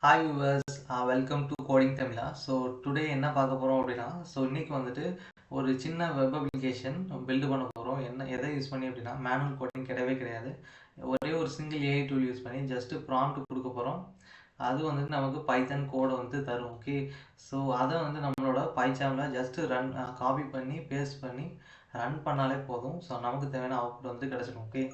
Hi viewers, welcome to coding Tamizha. So today என்ன பார்க்க போகிறோம் அப்படின்னா, இன்னைக்கு வந்துட்டு ஒரு சின்ன வெப் அப்ளிகேஷன் பில்டு பண்ண போகிறோம். எதை யூஸ் பண்ணி அப்படின்னா, மேனுவல் கோடிங் கிடையவே கிடையாது. ஒரே ஒரு சிங்கிள் ஏஐ டூல் யூஸ் பண்ணி ஜஸ்ட்டு ப்ராம்ப்ட் கொடுக்க போகிறோம். அது வந்துட்டு நமக்கு பைத்தன் கோடை வந்து தரும். ஓகே, ஸோ அதை வந்து நம்மளோட பைச்சாமில் ஜஸ்ட்டு காப்பி பண்ணி பேஸ்ட் பண்ணி ரன் பண்ணாலே போதும். ஸோ நமக்கு தேவையான அவுட்புட் வந்து கிடச்சிடும். ஓகே,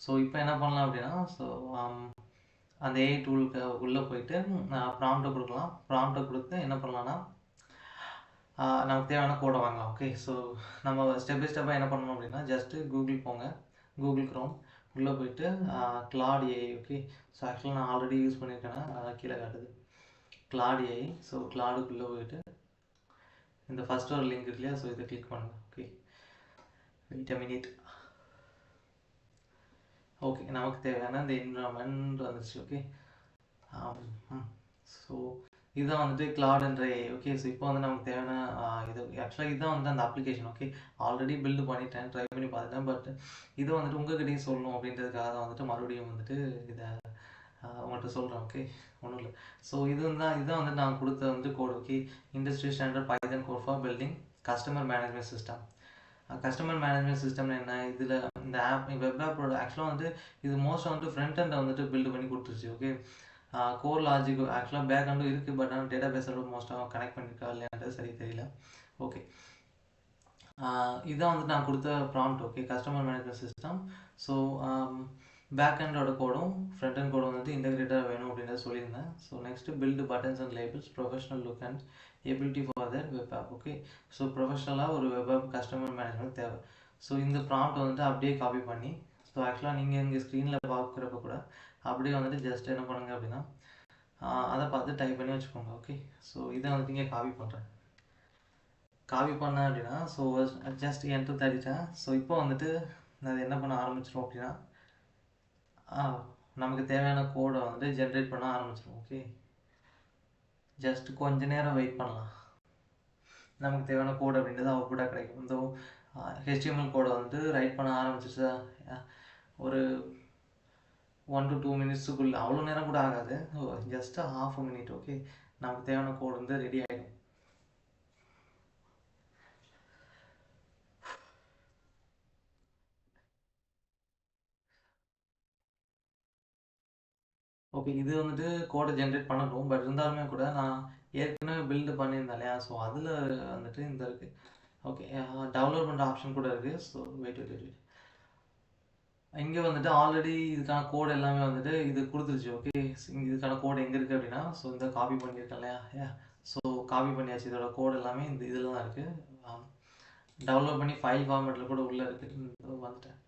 ஸோ இப்போ என்ன பண்ணலாம் அப்படின்னா, அந்த ஏஐ டூலுக்கு உள்ளே போயிட்டு ப்ராம்ப்டை கொடுக்கலாம். ப்ராம்ப்டை கொடுத்து என்ன பண்ணலான்னா, நமக்கு தேவையான கோடை வாங்கலாம். ஓகே, ஸோ நம்ம ஸ்டெப் பை ஸ்டெப்பாக என்ன பண்ணணும் அப்படின்னா, ஜஸ்ட்டு கூகுள் போங்க, கூகுள் க்ரோம் உள்ளே போயிட்டு கிளாட் ஏஐ. ஓகே, ஸோ ஆக்சுவலாக நான் ஆல்ரெடி யூஸ் பண்ணியிருக்கேன்னா கீழே காட்டுது கிளாட் ஏஐ. ஸோ கிளாடுக்குள்ளே போயிட்டு இந்த ஃபஸ்ட் ஒரு லிங்க் இருக்கு இல்லையா, ஸோ இதை கிளிக் பண்ணுங்க. Okay, wait a minute. Okay, நமக்கு தேவையான இந்த என்விரான்மெண்ட் வந்துச்சு. ஓகே, ஸோ இதுதான் வந்துட்டு கிளாட் என்ற ஏஐ. ஓகே, ஸோ இப்போ வந்து நமக்கு தேவையான இது ஆக்சுவலாக இதுதான் வந்து அந்த அப்ளிகேஷன். ஓகே, ஆல்ரெடி பில்டு பண்ணிட்டேன், ட்ரை பண்ணி பார்த்துட்டேன். பட் இது வந்துட்டு உங்ககிட்டையும் சொல்லணும் அப்படின்றதுக்காக தான் வந்துட்டு மறுபடியும் வந்துட்டு இதை உங்கள்கிட்ட சொல்கிறேன். ஓகே, ஒன்றும் இல்லை. ஸோ இதுதான் வந்து நான் கொடுத்த வந்து code. Okay, industry standard Python code for building customer management system. Customer management system என்ன, இதில் இந்த வெப் ஆப்போட ஆக்சுவலாக வந்து இது மோஸ்ட்டாக வந்துட்டு ஃப்ரண்ட் ஹண்டை வந்துட்டு பில்டு பண்ணி கொடுத்துருச்சு. ஓகே, கோர் லாஜிக் ஆக்சுவலாக பேக் ஹண்டும் இருக்குது, பட் ஆனால் டேட்டா பேஸோட மோஸ்ட்டாக கனெக்ட் பண்ணியிருக்கா இல்லையான்றது சரி தெரியல. ஓகே, இதான் வந்து நான் கொடுத்த prompt. Okay, customer management system. So பேக் ஹண்டோட கோடும் ஃப்ரண்ட் ஹண்ட் கோடும் வந்துட்டு இன்டெகிரேட்டாக வேணும் அப்படின்றத சொல்லியிருந்தேன். So next build buttons and labels professional look and ability for that web app. Okay, so ப்ரொஃபஷனலாக ஒரு வெப் ஆப் கஸ்டமர் மேனேஜ்மெண்ட் தேவை. ஸோ இந்த ப்ராம்ப்ட் வந்துட்டு அப்படியே காப்பி பண்ணி, ஸோ ஆக்சுவலாக நீங்கள் இங்கே ஸ்க்ரீனில் பார்க்குறப்ப கூட அப்படியே வந்துட்டு ஜஸ்ட் என்ன பண்ணுங்க அப்படின்னா, அதை பார்த்து டைப் பண்ணி வச்சுக்கோங்க. ஓகே, ஸோ இதை வந்துட்டு இங்கே காப்பி பண்ணுறேன். காப்பி பண்ணேன் அப்படின்னா, ஸோ ஜஸ்ட் என்டர் தட்டிட்டேன். ஸோ இப்போ வந்துட்டு அது என்ன பண்ண ஆரம்பிச்சிடும் அப்படின்னா, நமக்கு தேவையான கோடை வந்துட்டு ஜென்ரேட் பண்ண ஆரம்பிச்சிடும். ஓகே, ஜஸ்ட் கொஞ்ச நேரம் வெயிட் பண்ணலாம். நமக்கு தேவையான கோடு அப்படின்றது அவுட்புட்டாக கிடைக்கும். இந்த ஹெச்டிஎம்எல் கோடை வந்துட்டு ரைட் பண்ண ஆரம்பிச்சிச்சா, ஒரு 1 to 2 மினிட்ஸுக்குள்ளே, அவ்வளோ நேரம் கூட ஆகாது, ஜஸ்ட் ½ மினிட். ஓகே, நமக்கு தேவையான கோடு வந்து ரெடி ஆகிடும். ஓகே, இது வந்துட்டு கோடை ஜென்ரேட் பண்ணணும். பட் இருந்தாலுமே கூட நான் ஏற்கனவே பில்டு பண்ணியிருந்தேன் இல்லையா, ஸோ அதில் வந்துட்டு இந்த இருக்குது. ஓகே, டவுன்லோட் பண்ணுற ஆப்ஷன் கூட இருக்குது. ஸோ வெயிட் இங்கே வந்துட்டு ஆல்ரெடி இதுக்கான கோடு எல்லாமே வந்துட்டு இது கொடுத்துருச்சு. ஓகே, இதுக்கான கோடு எங்கே இருக்குது அப்படின்னா, ஸோ இந்த காப்பி பண்ணியிருக்கேன் இல்லையா, ஸோ காப்பி பண்ணியாச்சு. இதோட கோடு எல்லாமே இந்த இதில் தான் இருக்குது. டவுன்லோட் பண்ணி ஃபைல் ஃபார்மேட்டில் கூட உள்ளே இருக்குது. வந்துட்டேன்.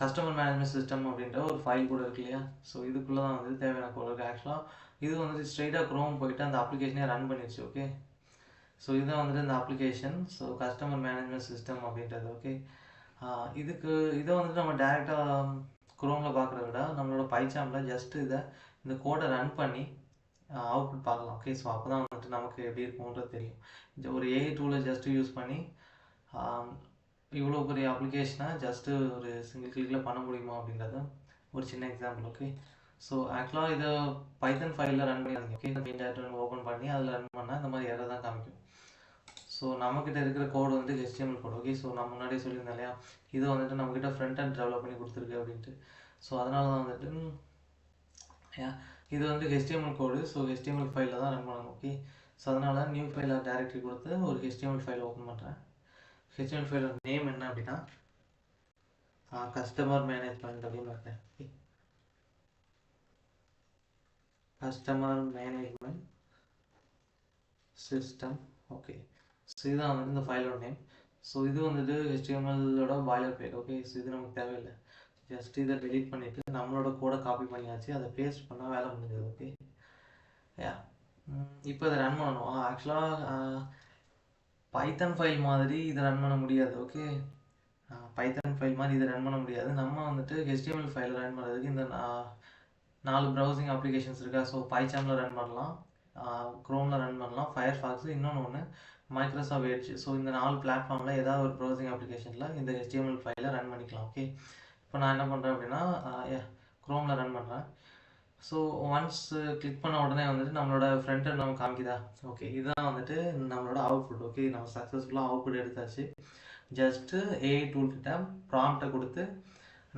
கஸ்டமர் மேனேஜ்மெண்ட் சிஸ்டம் அப்படின்ற ஒரு ஃபைல் கூட இருக்கு இல்லையா, ஸோ இதுக்குள்ளே தான் வந்து தேவையான கோடு இருக்குது. ஆக்சுவலாக இது வந்துட்டு ஸ்ட்ரெயிட்டாக க்ரோம் போயிட்டு அந்த அப்ளிகேஷனே ரன் பண்ணிடுச்சு. ஓகே, ஸோ இதுதான் வந்துட்டு இந்த application. So customer management system அப்படின்றது. ஓகே, இதை வந்துட்டு நம்ம டேரெக்டாக க்ரோமில் பார்க்குறத விட நம்மளோட பைச்சாமில் ஜஸ்ட்டு இந்த கோடை ரன் பண்ணி அவுட்புட் பார்க்கலாம். ஓகே, ஸோ அப்போ தான் வந்துட்டு நமக்கு எப்படி இருக்கும்ன்றது தெரியும். ஒரு ஏஐ டூலை ஜஸ்ட்டு யூஸ் பண்ணி இவ்வளோ பெரிய அப்ளிகேஷனை ஜஸ்ட்டு ஒரு சிங்கிள் கிளிக்கில் பண்ண முடியுமா அப்படின்றத ஒரு சின்ன எக்ஸாம்பிள். ஓகே, ஸோ ஆக்சுவலாக இதை பைத்தன் ஃபைலில் ரன் பண்ணியிருந்தீங்க. ஓகே, இந்த டேட்டா ஓப்பன் பண்ணி அதில் ரன் பண்ணால் இந்த மாதிரி எரர் தான் காமிக்கும். ஸோ நம்மக்கிட்ட இருக்கிற கோடு வந்து HTML கோடு. ஓகே, ஸோ நான் முன்னாடியே சொல்லியிருந்தேன் இல்லையா, இது வந்துட்டு நம்மக்கிட்ட ஃப்ரண்ட் ஹண்ட் டெவலப் பண்ணி கொடுத்துருக்கு அப்படின்ட்டு. ஸோ அதனால தான் வந்துட்டு இது வந்து HTML கோடு. ஸோ HTML ஃபைலில் தான் ரன் பண்ணணும். ஓகே, ஸோ அதனால் நியூ ஃபைலில் டேரக்டரி கொடுத்து ஒரு HTML ஃபைல் ஓப்பன் பண்ணுறேன். HTML ஃபைலோட நேம் என்ன அப்படின்னா கஸ்டமர் மேனேஜ்மெண்ட் அப்படின்னு இருக்கேன். Customer management system. Okay, so இதுதான் வந்து இந்த ஃபைலோட நேம். ஸோ இது வந்துட்டு HTMLோட பாய்லர் பிளேட். ஓகே, ஸோ இது நமக்கு தேவையில்லை. ஜஸ்ட் இதை டெலீட் பண்ணிவிட்டு நம்மளோட கோடை காப்பி பண்ணியாச்சு, அதை பேஸ்ட் பண்ணால் வேலை முடிஞ்சது. ஓகே, இப்போ இதை ரன் பண்ணணும். ஆக்சுவலாக பைத்தன் ஃபைல் மாதிரி இதை ரன் பண்ண முடியாது. ஓகே, பைத்தன் ஃபைல் மாதிரி இதை ரன் பண்ண முடியாது. நம்ம வந்துட்டு HTML ஃபைல் ரன் பண்ணுறதுக்கு இந்த 4 ப்ரௌசிங் அப்ளிகேஷன்ஸ் இருக்கா. ஸோ பைச்சாமில் ரன் பண்ணலாம், க்ரோமில் ரன் பண்ணலாம், ஃபயர்ஃபாக்ஸ், இன்னொன்று ஒன்று மைக்ரோசாஃப்ட் எட்ஜ். ஸோ இந்த 4 பிளாட்ஃபார்மில் ஏதாவது ஒரு ப்ரௌசிங் அப்ளிகேஷனில் இந்த HTML ஃபைலை ரன் பண்ணிக்கலாம். ஓகே, இப்போ நான் என்ன பண்ணுறேன் அப்படின்னா க்ரோமில் ரன் பண்ணுறேன். ஸோ ஒன்ஸ் கிளிக் பண்ண உடனே வந்துட்டு நம்மளோட ஃப்ரண்ட் எண்ட் நம்ம காமிக்குதா? ஓகே, இதுதான் வந்துட்டு நம்மளோட அவுட்புட். ஓகே, நம்ம சக்ஸஸ்ஃபுல்லாக அவுட்புட் எடுத்தாச்சு. ஜஸ்ட்டு ஏஐ டூல்கிட்ட ப்ராம்ப்டை கொடுத்து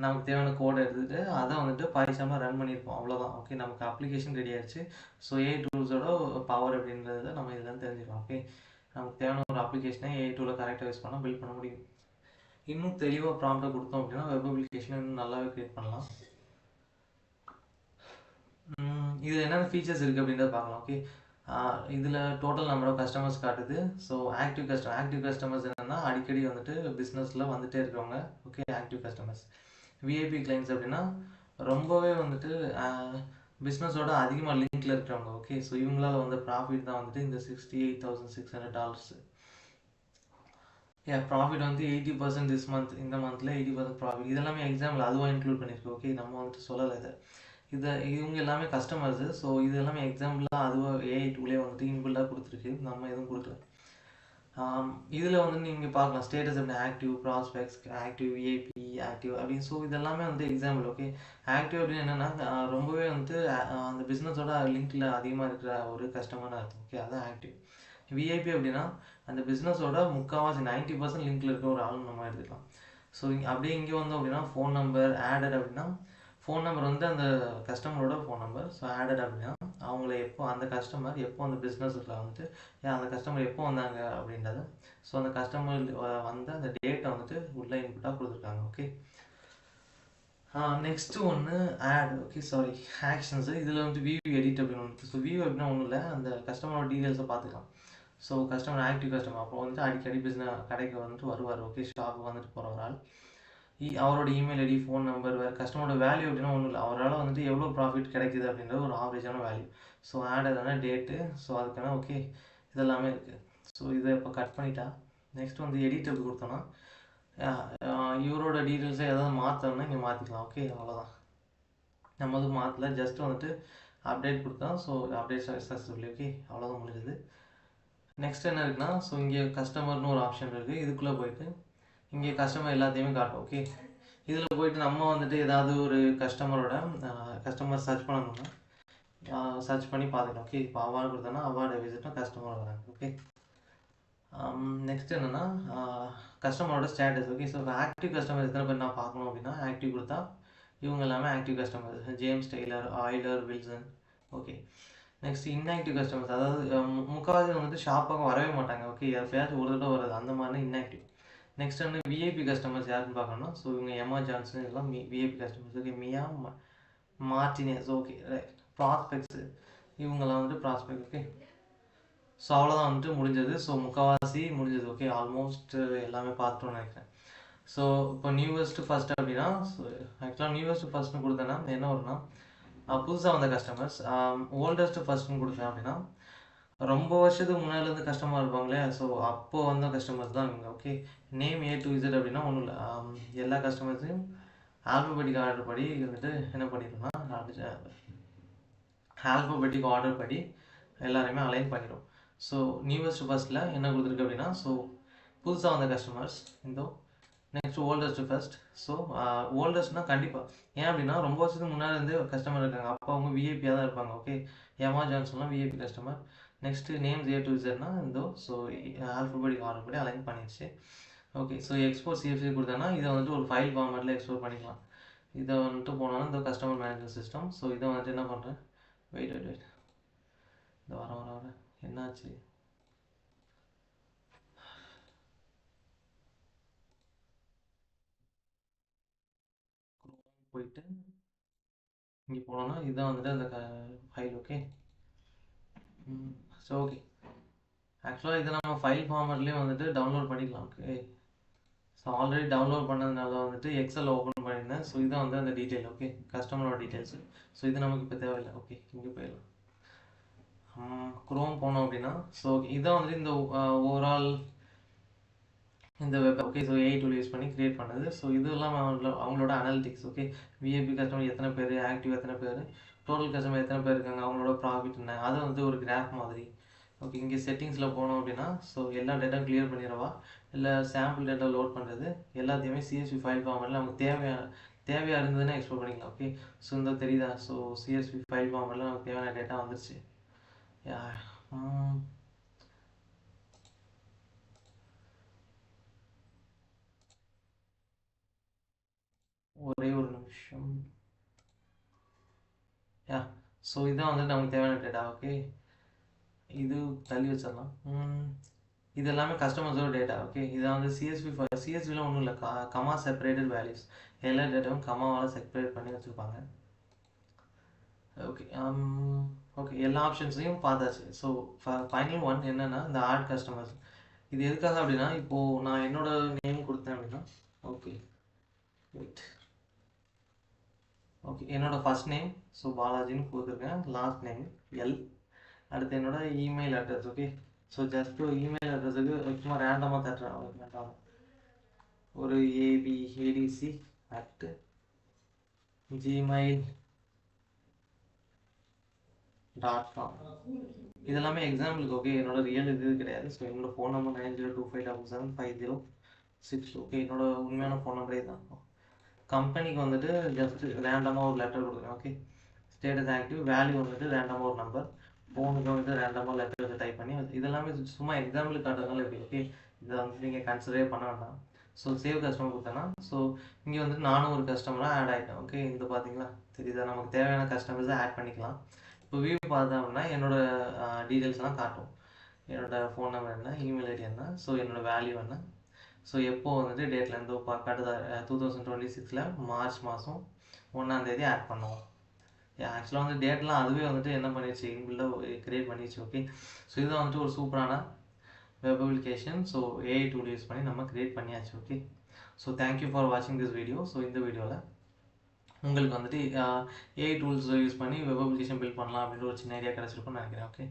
நமக்கு தேவையான கோடை எடுத்துகிட்டு அதை வந்துட்டு பாய்ச்சாமல் ரன் பண்ணியிருப்போம், அவ்வளோதான். ஓகே, நமக்கு அப்ளிகேஷன் ரெடி ஆயிடுச்சு. ஸோ ஏஐ டூல்ஸோட பவர் அப்படின்றத நம்ம இதெல்லாம் தெரிஞ்சுக்கலாம். ஓகே, நமக்கு தேவையான ஒரு அப்ளிகேஷனை ஏஐ டூலை கரெக்டாக யூஸ் பண்ணால் பில்ட் பண்ண முடியும். இன்னும் தெளிவாக ப்ராம்ப்டை கொடுத்தோம் அப்படின்னா வெப் அப்ளிகேஷனை இன்னும் நல்லாவே க்ரியேட் பண்ணலாம். இதில் என்னென்ன ஃபீச்சர்ஸ் இருக்குது அப்படின்றத பார்க்கலாம். ஓகே, இதில் டோட்டல் நம்பர் ஆஃப் கஸ்டமர்ஸ் காட்டுது. ஸோ ஆக்டிவ் கஸ்டமர்ஸ் என்னென்னா அடிக்கடி வந்துட்டு பிஸ்னஸில் வந்துகிட்டே இருக்கிறவங்க. Okay, active customers. VIP clients அப்படின்னா ரொம்பவே வந்துட்டு பிஸ்னஸோட அதிகமாக லிங்க்கில் இருக்கிறவங்க. ஓகே, ஸோ இவங்களால வந்து ப்ராஃபிட் தான் வந்துட்டு இந்த $68,600. ப்ராஃபிட் வந்து 80% திஸ் மந்த், இந்த மந்தில் 80% ப்ராஃபிட். இதெல்லாமே எக்ஸாம்பிள் அதுவாக இன்க்ளூட் பண்ணியிருக்கு. ஓகே, நம்ம வந்துட்டு சொல்லலை இவங்க எல்லாமே கஸ்டமர்ஸு. ஸோ இது எல்லாமே எக்ஸாம்பிளாக அதுவாக ஏஐ டூலே வந்துட்டு இன்பில்டாக கொடுத்துருக்கு, நம்ம எதுவும் கொடுக்கல. இதில் வந்து நீங்கள் பார்க்கலாம் ஸ்டேட்டஸ் அப்படி active, prospects, active, VIP, active அப்படின்னு. ஸோ இதெல்லாமே வந்து எக்ஸாம்பிள். ஓகே, ஆக்டிவ் அப்படின்னு என்னென்னா ரொம்பவே வந்துட்டு அந்த பிஸ்னஸோட லிங்க்கில் அதிகமாக இருக்கிற ஒரு கஸ்டமர்னு அர்த்தம். ஓகே, அதான் ஆக்டிவ். விஐபி அப்படின்னா அந்த பிஸ்னஸோட முக்கால்வாசி 90% லிங்க்கில் இருக்க ஒரு ஆளும் நம்ம எடுத்துக்கலாம். ஸோ அப்படியே இங்கே வந்தோம் அப்படின்னா ஃபோன் நம்பர் ஆடட் அப்படின்னா ஃபோன் நம்பர் வந்து அந்த கஸ்டமரோட ஃபோன் நம்பர். ஸோ ஆடட் அப்படின்னா அவங்கள எப்போ அந்த கஸ்டமர் எப்போ அந்த பிஸ்னஸில் வந்துட்டு அந்த கஸ்டமர் எப்போ வந்தாங்க அப்படின்றது. ஸோ அந்த கஸ்டமர் வந்து அந்த டேட்டை வந்துட்டு உள்ள இன்புட்டாக கொடுத்துருக்காங்க. ஓகே, நெக்ஸ்ட்டு ஒன்று ஆட். Okay, sorry, actions. இதில் வந்து வியூ எடிட் அப்படின்னு ஒன்று. ஸோ வியூ அப்படின்னா ஒன்றும் இல்லை, அந்த கஸ்டமரோட டீட்டெயில்ஸை பார்த்துக்கலாம். ஸோ கஸ்டமர் ஆக்டிவ் கஸ்டமர் அப்போ வந்துட்டு அடிக்கடி கடைக்கு வந்துட்டு வருவார். ஓகே, ஷாப்புக்கு வந்துட்டு போகிற ஒரு ஆள். அவரோட இமெயில் ஐடி, ஃபோன் நம்பர், வேறு கஸ்டமரோட வேல்யூ அப்படின்னா ஒன்றும் இல்லை, அவரால் வந்துட்டு எவ்வளோ ப்ராஃபிட் கிடைக்குது அப்படின்றது ஒரு ஆவரேஜான வேல்யூ. ஸோ ஆட் எதனா டேட்டு, ஸோ அதுக்கான ஓகே இதெல்லாமே இருக்குது. ஸோ இதை இப்போ கட் பண்ணிட்டா நெக்ஸ்ட் வந்து எடிட் எப்படி கொடுத்தோன்னா இவரோட டீட்டெயில்ஸை எதாவது மாற்றணும்னா இங்கே மாற்றிக்கலாம். ஓகே, அவ்வளோதான். நம்ம வந்து மாற்றல, ஜஸ்ட் வந்துட்டு அப்டேட் கொடுத்தோம். So update successfully. ஓகே, அவ்வளோதான் முடிஞ்சுது. நெக்ஸ்ட் என்ன இருக்குன்னா ஸோ இங்கே கஸ்டமர்னு ஒரு ஆப்ஷன் இருக்குது. இதுக்குள்ளே போயிட்டு இங்கே கஸ்டமர் எல்லாத்தையுமே காட்டும். ஓகே, இதில் போயிட்டு நம்ம வந்துட்டு ஏதாவது ஒரு கஸ்டமர் சர்ச் பண்ணணும்னா சர்ச் பண்ணி பார்த்துக்கலாம். ஓகே, இப்போ அவார்டு கொடுத்தோன்னா அவார்டு விசிட்டும் கஸ்டமர் வராங்க. ஓகே, நெக்ஸ்ட் என்னென்னா கஸ்டமரோட status. Okay, so active customer எத்தனை பேர் நான் பார்க்கணும் அப்படின்னா ஆக்டிவ் கொடுத்தா இவங்க எல்லாமே ஆக்டிவ் கஸ்டமர்ஸ். ஜேம்ஸ் டெய்லர், ஆயிலர், Wilson. Okay, next inactive customers, அதாவது முக்கால்வாசி வந்துட்டு ஷாப்பாக வரவே மாட்டாங்க. ஓகே, எப்பயாச்சும் ஒரு தடவை வருது, அந்த மாதிரி இன்ஆக்டிவ். நெக்ஸ்ட் வந்து விஐபி கஸ்டமர்ஸ் யாருன்னு பார்க்கணும். ஸோ இவங்க எம்மா ஜான்சன் இதெல்லாம் விஐபி கஸ்டமர்ஸ். ஓகே, மியா மார்டினஸ். ஓகே, ப்ராஸ்பெக்ட்ஸு இவங்கெல்லாம் வந்துட்டு ப்ராஸ்பெக்ட். ஓகே, ஸோ அவ்வளோதான் வந்துட்டு முடிஞ்சது. ஸோ முக்கால்வாசி முடிஞ்சது. ஓகே, ஆல்மோஸ்ட் எல்லாமே பார்த்துட்டோன்னு நினைக்கிறேன். ஸோ இப்போ நியூவஸ்ட்டு ஃபஸ்ட் அப்படின்னா ஸோ ஆக்சுவலாக நியூவஸ்ட்டு ஃபஸ்ட்னு கொடுத்தேன்னா என்ன வரும்னா புதுசாக வந்த கஸ்டமர்ஸ். ஓல்டஸ்ட்டு ஃபஸ்ட்னு கொடுத்தேன் அப்படின்னா ரொம்ப வருஷத்துக்கு முன்னாடிலேருந்து கஸ்டமர் இருப்பாங்களே, ஸோ அப்போது வந்த கஸ்டமர்ஸ் தான் இவங்க. Okay, name A to Z அப்படின்னா ஒன்றும் இல்லை, எல்லா கஸ்டமர்ஸையும் ஆல்பபெட்டிக் ஆர்டர் படி வந்துட்டு என்ன பண்ணிடும்னா ஆல்பபெட்டிக் ஆர்டர் படி எல்லாருமே அலைன் பண்ணிடும். ஸோ நியூவஸ்ட் ஃபஸ்ட்டில் என்ன கொடுத்துருக்கு அப்படின்னா ஸோ புதுசாக வந்த கஸ்டமர்ஸ் இந்த. Next oldest first. ஸோ ஓல்டஸ்ட்னால் கண்டிப்பாக ஏன் அப்படின்னா ரொம்ப வருஷத்துக்கு முன்னாடி இருந்து கஸ்டமர் இருக்காங்க, அப்போ அவங்க விஐபியாக தான் இருப்பாங்க. ஓகே, எம்மா ஜான்சன்லாம் VIP customer. Next names A to Zனா இந்த. ஸோ ஆல்ஃபபெட்டிக் ஆர்டர் படி அலைன் பண்ணிடுச்சு. ஓகே, ஸோ எக்ஸ்போர்ட் CSV கொடுத்தேன்னா இதை வந்துட்டு ஒரு ஃபைல் ஃபார்மேட்டில் எக்ஸ்போர்ட் பண்ணிக்கலாம். இதை வந்துட்டு போனோன்னா இந்த கஸ்டமர் மேனேஜ்மெண்ட் சிஸ்டம். ஸோ இதை வந்துட்டு என்ன பண்ணுறேன், வெயிட் இந்த வர என்னாச்சு, போயிட்டு இங்கே போனோன்னா இதுதான் வந்துட்டு அந்த ஃபைல். ஓகே, ஸோ ஓகே ஆக்சுவலாக இதை நம்ம ஃபைல் ஃபார்மேட்லேயும் வந்துட்டு டவுன்லோட் பண்ணிக்கலாம். ஓகே, ஸோ ஆல்ரெடி டவுன்லோட் பண்ணதுனால வந்துட்டு எக்ஸல் ஓப்பன் பண்ணியிருந்தேன். ஸோ இதான் வந்து அந்த டீட்டெயில். ஓகே, கஸ்டமரோட டீட்டெயில்ஸு. ஸோ இது நமக்கு இப்போ தேவையில்லை. ஓகே, இங்கே போயிடலாம். குரோம் போனோம் அப்படின்னா ஸோ இதான் வந்துட்டு இந்த ஓவரால் இந்த web. Okay, so AI tool use பண்ணி கிரியேட் பண்ணது. ஸோ இதெல்லாம் அவங்களோட அனாலிட்டிக்ஸ். ஓகே, விஐபி கஸ்டமர் எத்தனை பேர், ஆக்டிவ் எத்தனை பேர், டோட்டல் கஸ்டமர் எத்தனை பேர் இருக்காங்க, அவங்களோட ப்ராஃபிட் என்ன, அதை வந்து ஒரு கிராஃப் மாதிரி. ஓகே, இங்கே செட்டிங்ஸில் போனோம் அப்படின்னா ஸோ எல்லா டேட்டா கிளியர் பண்ணிடவா இல்லை சாம்பிள் டேட்டா லோட் பண்ணுறது எல்லாத்தையுமே CSV ஃபைல் ஃபார்மேட்டில் நமக்கு தேவையான தேவையாக இருந்ததுன்னா எக்ஸ்ப்ளோர் பண்ணிக்கலாம். ஓகே, ஸோ இந்த தெரியுதா? ஸோ சிஎஸ்வி ஃபைல் ஃபார்மெல்லாம் நமக்கு தேவையான டேட்டா வந்துருச்சு. ஒரே ஒரு நிமிஷம். ஸோ இதுதான் வந்து நமக்கு தேவையான டேட்டா. ஓகே, இது தள்ளி வச்சிடலாம். இது எல்லாமே கஸ்டமர்ஸோட டேட்டா. ஓகே, இதான் வந்து சிஎஸ்வியில் ஒன்றும் இல்லை, கமா செப்பரேட்டட் வேல்யூஸ். எல்லா டேட்டாவும் கமாவால் செப்பரேட் பண்ணி வச்சுருப்பாங்க. ஓகே, ஓகே, எல்லா ஆப்ஷன்ஸையும் பார்த்தாச்சு. ஸோ ஃபைனல் ஒன் என்னென்னா இந்த ஆட் கஸ்டமர்ஸ். இது எதுக்காக அப்படின்னா, இப்போது நான் என்னோட நேம் கொடுத்தேன் அப்படின்னா, ஓகே வெயிட், ஓகே, என்னோட ஃபர்ஸ்ட் நேம் ஸோ பாலாஜின்னு கொடுத்துருக்கேன், லாஸ்ட் நேம் எல், அடுத்து என்னோட email address. Okay, so just ஒரு இமெயில் அட்ரஸுக்கு சும்மா ரேண்டமாக தட்டுறேன், வேண்டாம், ஒரு abadc@gmail.com. இதெல்லாமே எக்ஸாம்பிளுக்கு. ஓகே, என்னோட ரியல் இது கிடையாது. ஸோ என்னோட ஃபோன் நம்பர் 9025775066. ஓகே, என்னோட உண்மையான ஃபோன் நம்பரே தான். கம்பெனிக்கு வந்துட்டு ஜஸ்ட் ரேண்டமாக ஒரு லெட்டர் கொடுக்குறேன். ஓகே, ஸ்டேட்டஸ் ஆக்டிவ், வேல்யூ வந்துட்டு ரேண்டமாக ஒரு நம்பர், ஃபோனுக்கு வந்துட்டு ரேண்டமாக லெட்டர் டைப் பண்ணி இதெல்லாமே சும்மா எக்ஸாம்பிளுக்கு காட்டுறதுனால எப்படி. ஓகே, இதை வந்து நீங்கள் கன்சிடரே பண்ண வேண்டாம். ஸோ சேவ் கஸ்டமர் கொடுத்தேன்னா, ஸோ இங்கே வந்துட்டு நானும் ஒரு கஸ்டமராக ஆட் ஆகிட்டேன். ஓகே, இது பார்த்தீங்களா தெரியுதா? நமக்கு தேவையான கஸ்டமர்ஸை ஆட் பண்ணிக்கலாம். இப்போ வியூ பார்த்தோம் அப்படின்னா என்னோட டீட்டெயில்ஸ்லாம் காட்டும். என்னோட ஃபோன் நம்பர் என்ன, இமெயில் ஐடி என்ன, ஸோ என்னோட வேல்யூ என்ன, ஸோ எப்போது வந்துட்டு டேட்லேருந்து காட்டுதா 2026 மார்ச் மாதம் 1 ஆட் பண்ணுவோம். ஆக்சுவலாக வந்து டேட்லாம் அதுவே வந்துட்டு என்ன பண்ணிடுச்சு, இன்பில்டாக கிரியேட் பண்ணிடுச்சு. ஓகே, ஸோ இதுதான் வந்துட்டு ஒரு சூப்பரான web application. So AI tool use பண்ணி நம்ம கிரியேட் பண்ணியாச்சு. ஓகே, ஸோ தேங்க்யூ ஃபார் வாட்சிங் திஸ் வீடியோ. ஸோ இந்த வீடியோவில் உங்களுக்கு வந்துட்டு ஏஐ டூல்ஸ் யூஸ் பண்ணி வெப் அப்ளிகேஷன் பில்ட் பண்ணலாம் அப்படின்ற ஒரு சின்ன ஐடியா கிடச்சிருக்குன்னு நினைக்கிறேன். ஓகே.